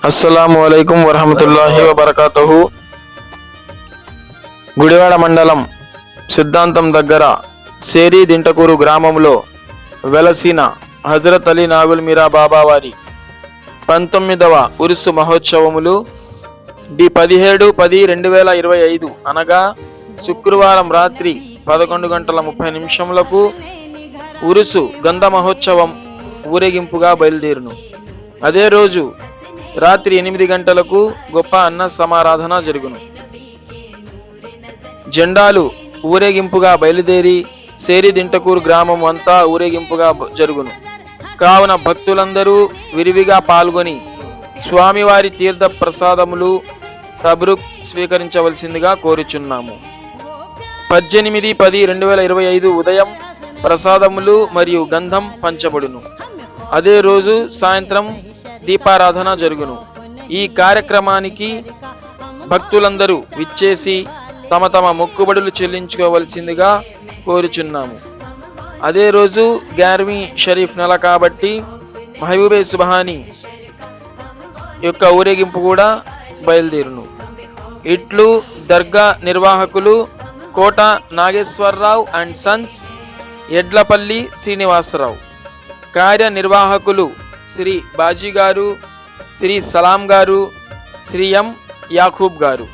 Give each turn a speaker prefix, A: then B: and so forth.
A: అస్సలాము అలైకుం వరహమతుల్లాహి వబరకాతుహు. గుడివాడ మండలం సిద్ధాంతం దగ్గర సేరి దింటకూరు గ్రామంలో వెలసిన హజరత్ అలీ నాగుల్ మీరా బాబా వారి 19వ ఉరుసు మహోత్సవములు 17/10/2025 అనగా శుక్రవారం రాత్రి 11:30 ఉరుసు గంధ మహోత్సవం ఊరేగింపుగా బయలుదేరును. అదే రోజు రాత్రి 8 గంటలకు గొప్ప అన్న సమారాధన జరుగును. జెండాలు ఊరేగింపుగా బయలుదేరి సేరి దింటకూరు గ్రామం అంతా ఊరేగింపుగా జరుగును. కావున భక్తులందరూ విరివిగా పాల్గొని స్వామివారి తీర్థ ప్రసాదములు తబ్రుక్ స్వీకరించవలసిందిగా కోరుచున్నాము. 18/10/2025 ఉదయం ప్రసాదములు మరియు గంధం పంచబడును. అదే రోజు సాయంత్రం దీపారాధన జరుగును. ఈ కార్యక్రమానికి భక్తులందరూ విచ్చేసి తమ తమ మొక్కుబడులు చెల్లించుకోవలసిందిగా కోరుచున్నాము. అదే రోజు గ్యార్మీ షరీఫ్ నెల కాబట్టి మహబూబే సుబ్హానీ యొక్క ఊరేగింపు కూడా బయలుదేరును. ఇట్లు దర్గా నిర్వాహకులు కోట నాగేశ్వరరావు అండ్ సన్స్, ఎడ్లపల్లి శ్రీనివాసరావు. కార్యనిర్వాహకులు శ్రీ బాజీ గారు, శ్రీ సలాం గారు, శ్రీ ఎం యాకూబ్ గారు.